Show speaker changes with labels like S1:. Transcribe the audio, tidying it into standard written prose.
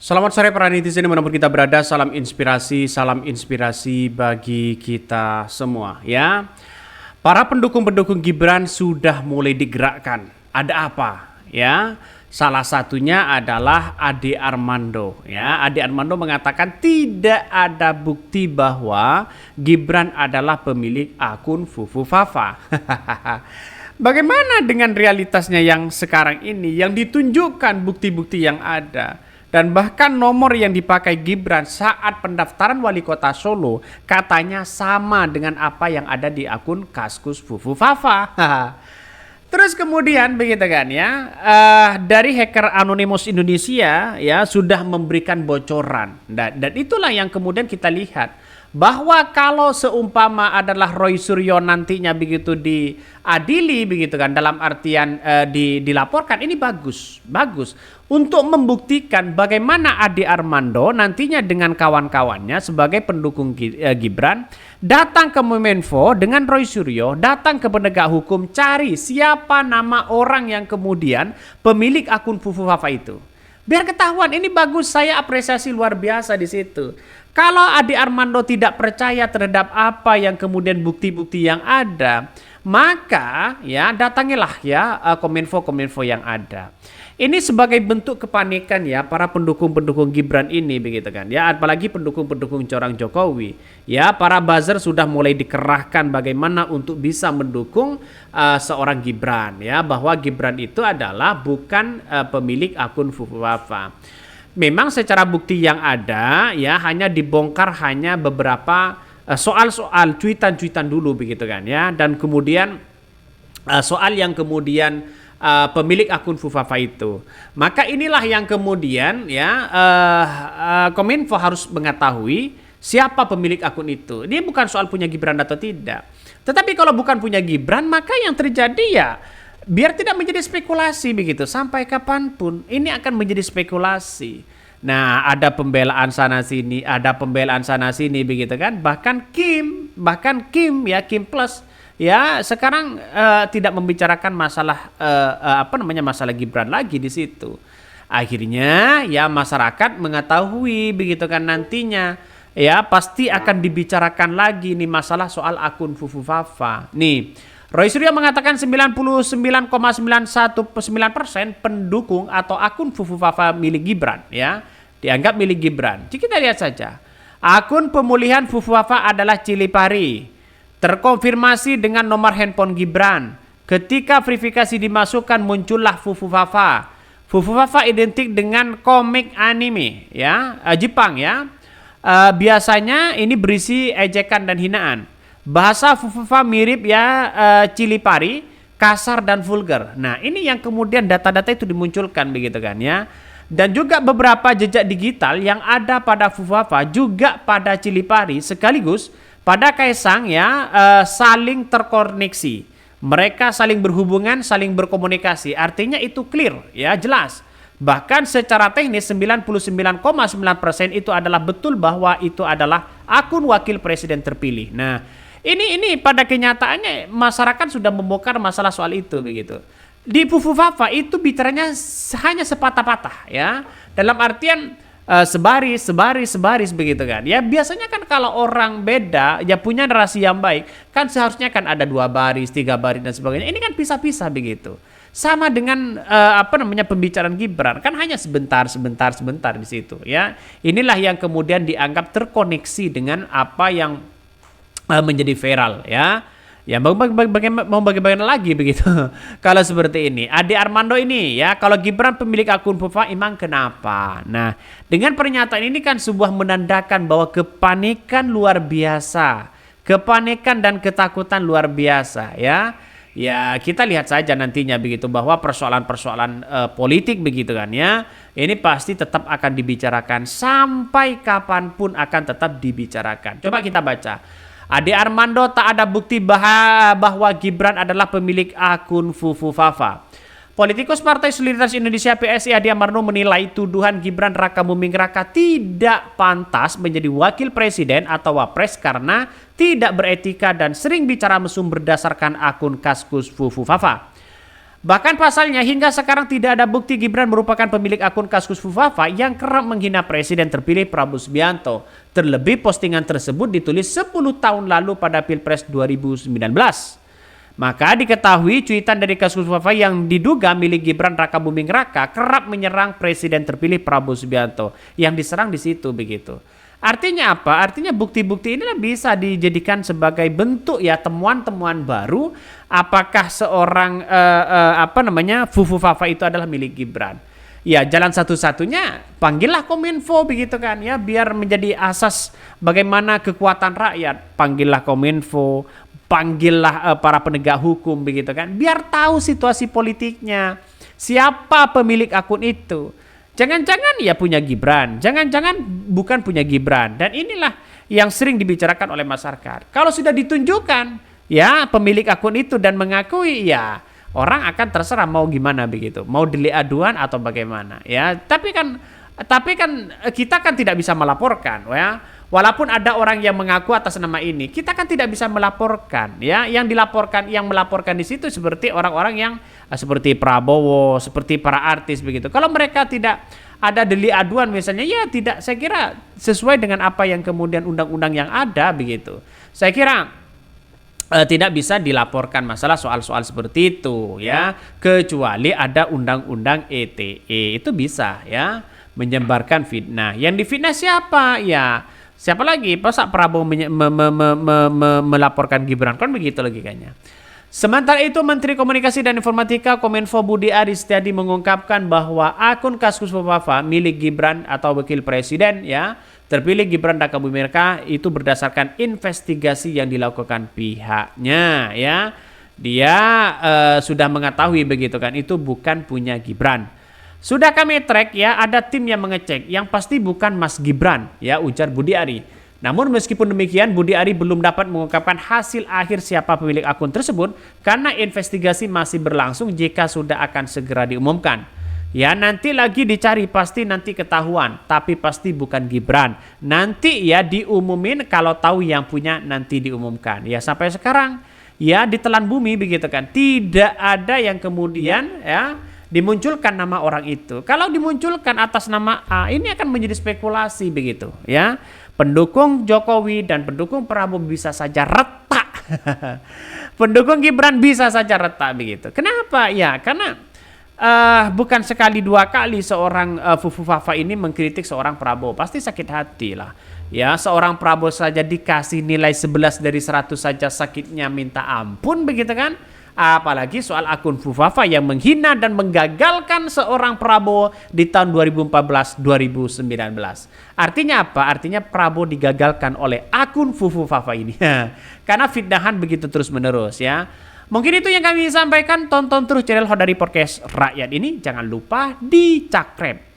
S1: Selamat sore para netizen dimanapun kita berada, salam inspirasi bagi kita semua ya. Para pendukung-pendukung Gibran sudah mulai digerakkan. Ada apa ya? Salah satunya adalah Ade Armando ya. Ade Armando mengatakan tidak ada bukti bahwa Gibran adalah pemilik akun Fufu Fafa. Bagaimana dengan realitasnya yang sekarang ini yang ditunjukkan bukti-bukti yang ada? Dan bahkan nomor yang dipakai Gibran saat pendaftaran wali kota Solo katanya sama dengan apa yang ada di akun Kaskus Fufu Fafa. Terus kemudian begitu kan ya, dari hacker Anonymous Indonesia ya sudah memberikan bocoran. Dan itulah yang kemudian kita lihat. Bahwa kalau seumpama adalah Roy Suryo nantinya begitu diadili begitu kan, dalam artian dilaporkan, ini bagus untuk membuktikan bagaimana Ade Armando nantinya dengan kawan-kawannya sebagai pendukung Gibran datang ke Memenfo dengan Roy Suryo, datang ke penegak hukum, cari siapa nama orang yang kemudian pemilik akun Fufu Fafa itu. Biar ketahuan, ini bagus, saya apresiasi luar biasa di situ. Kalau Ade Armando tidak percaya terhadap apa yang kemudian bukti-bukti yang ada, maka ya datangilah ya kominfo yang ada. Ini sebagai bentuk kepanikan ya para pendukung-pendukung Gibran ini begitu kan ya, apalagi pendukung-pendukung corang Jokowi ya. Para buzzer sudah mulai dikerahkan bagaimana untuk bisa mendukung seorang Gibran ya, bahwa Gibran itu adalah bukan pemilik akun Fufu Fafa. Memang secara bukti yang ada ya hanya dibongkar hanya beberapa soal-soal cuitan-cuitan dulu begitu kan ya, dan kemudian soal yang kemudian pemilik akun Fufu Fafa itu. Maka inilah yang kemudian ya Kominfo harus mengetahui siapa pemilik akun itu. Dia bukan soal punya Gibran atau tidak. Tetapi kalau bukan punya Gibran, maka yang terjadi ya biar tidak menjadi spekulasi begitu. Sampai kapanpun ini akan menjadi spekulasi. Nah, ada pembelaan sana sini, ada pembelaan sana sini begitu kan. Bahkan Kim ya, Kim Plus ya sekarang tidak membicarakan masalah masalah Gibran lagi di situ. Akhirnya ya masyarakat mengetahui begitu kan, nantinya ya pasti akan dibicarakan lagi nih masalah soal akun Fufu Fafa. Nih, Roy Suryo mengatakan 99,919% pendukung atau akun Fufu Fafa milik Gibran ya, dianggap milik Gibran. Jadi kita lihat saja. Akun pemulihan Fufu Fafa adalah Cilipari. Terkonfirmasi dengan nomor handphone Gibran. Ketika verifikasi dimasukkan muncullah Fufu Fafa. Fufu Fafa identik dengan komik anime ya, Jepang ya. Biasanya ini berisi ejekan dan hinaan. Bahasa Fufu Fafa mirip ya Cilipari, kasar dan vulgar. Nah, ini yang kemudian data-data itu dimunculkan begitu kan ya. Dan juga beberapa jejak digital yang ada pada Fufu Fafa juga pada Cilipari sekaligus pada Kaisang ya saling terkoneksi. Mereka saling berhubungan, saling berkomunikasi. Artinya itu clear ya, jelas. Bahkan secara teknis 99,9% itu adalah betul bahwa itu adalah akun wakil presiden terpilih. Nah, ini pada kenyataannya masyarakat sudah membongkar masalah soal itu begitu. Di Fufu Fafa itu bicaranya hanya sepatah-patah ya. Dalam artian sebaris begitu kan. Ya biasanya kan kalau orang beda ya punya narasi yang baik, kan seharusnya kan ada 2 baris, 3 baris dan sebagainya. Ini kan pisah-pisah begitu. Sama dengan pembicaraan Gibran, kan hanya sebentar di situ ya. Inilah yang kemudian dianggap terkoneksi dengan apa yang menjadi viral ya. Ya mau bagaimana lagi begitu. Kalau seperti ini Ade Armando ini ya, kalau Gibran pemilik akun Fufu Fafa emang kenapa? Nah, dengan pernyataan ini kan sebuah menandakan bahwa kepanikan luar biasa, kepanikan dan ketakutan luar biasa ya. Ya kita lihat saja nantinya begitu, bahwa persoalan-persoalan politik begitu kan ya, ini pasti tetap akan dibicarakan sampai kapanpun, akan tetap dibicarakan. Coba kita baca. Ade Armando tak ada bukti bahwa Gibran adalah pemilik akun Fufu Fafa. Politikus Partai Solidaritas Indonesia PSI Ade Armando menilai tuduhan Gibran Raka Buming Raka tidak pantas menjadi wakil presiden atau wapres karena tidak beretika dan sering bicara mesum berdasarkan akun Kaskus Fufu Fafa. Bahkan pasalnya hingga sekarang tidak ada bukti Gibran merupakan pemilik akun Kaskus Fufafa yang kerap menghina Presiden terpilih Prabowo Subianto. Terlebih postingan tersebut ditulis 10 tahun lalu pada Pilpres 2019. Maka diketahui cuitan dari Kaskus Fufafa yang diduga milik Gibran Raka Buming Raka kerap menyerang Presiden terpilih Prabowo Subianto. Yang diserang di situ begitu. Artinya apa? Artinya bukti-bukti inilah bisa dijadikan sebagai bentuk ya temuan-temuan baru apakah seorang Fufafa itu adalah milik Gibran. Ya jalan satu-satunya panggillah Kominfo begitu kan ya biar menjadi asas bagaimana kekuatan rakyat. Panggillah Kominfo, panggillah para penegak hukum begitu kan biar tahu situasi politiknya. Siapa pemilik akun itu? Jangan-jangan ya punya Gibran, jangan-jangan bukan punya Gibran. Dan inilah yang sering dibicarakan oleh masyarakat. Kalau sudah ditunjukkan ya pemilik akun itu dan mengakui ya orang akan terserah mau gimana begitu. Mau delik aduan atau bagaimana ya. Tapi kan kita kan tidak bisa melaporkan ya. Walaupun ada orang yang mengaku atas nama ini, kita kan tidak bisa melaporkan ya. Yang melaporkan di situ seperti orang-orang yang seperti Prabowo, seperti para artis begitu. Kalau mereka tidak ada delik aduan misalnya, ya tidak, saya kira sesuai dengan apa yang kemudian undang-undang yang ada begitu. Saya kira tidak bisa dilaporkan masalah soal-soal seperti itu ya, kecuali ada undang-undang ITE itu bisa ya menyebarkan fitnah. Yang difitnah siapa ya? Siapa lagi? Masa Prabowo melaporkan Gibran? Kan begitu logikanya. Sementara itu, Menteri Komunikasi dan Informatika Kominfo Budi Aris Setiadi mengungkapkan bahwa akun Kaskus Fufafa milik Gibran atau wakil presiden ya terpilih Gibran Raka Buming Raka itu berdasarkan investigasi yang dilakukan pihaknya ya. Dia sudah mengetahui begitu kan itu bukan punya Gibran. Sudah kami track ya, ada tim yang mengecek, yang pasti bukan Mas Gibran ya, ujar Budi Ari. Namun meskipun demikian, Budi Ari belum dapat mengungkapkan hasil akhir siapa pemilik akun tersebut karena investigasi masih berlangsung jika sudah akan segera diumumkan. Ya nanti lagi dicari, pasti nanti ketahuan, tapi pasti bukan Gibran. Nanti ya diumumin, kalau tahu yang punya nanti diumumkan. Ya sampai sekarang ya ditelan bumi begitu kan, tidak ada yang kemudian ya dimunculkan nama orang itu. Kalau dimunculkan atas nama A, ini akan menjadi spekulasi begitu ya. Pendukung Jokowi dan pendukung Prabowo bisa saja retak. Pendukung Gibran bisa saja retak begitu. Kenapa? Ya karena bukan sekali dua kali seorang Fufafa ini mengkritik seorang Prabowo. Pasti sakit hati lah. Ya seorang Prabowo saja dikasih nilai 11 dari 100 saja sakitnya minta ampun begitu kan. Apalagi soal akun Fufafa yang menghina dan menggagalkan seorang Prabowo di tahun 2014-2019. Artinya apa? Artinya Prabowo digagalkan oleh akun Fufafa ini. Karena fitnahan begitu terus menerus ya. Mungkin itu yang kami sampaikan. Tonton terus channel Hodari Podcast Rakyat ini. Jangan lupa di subscribe.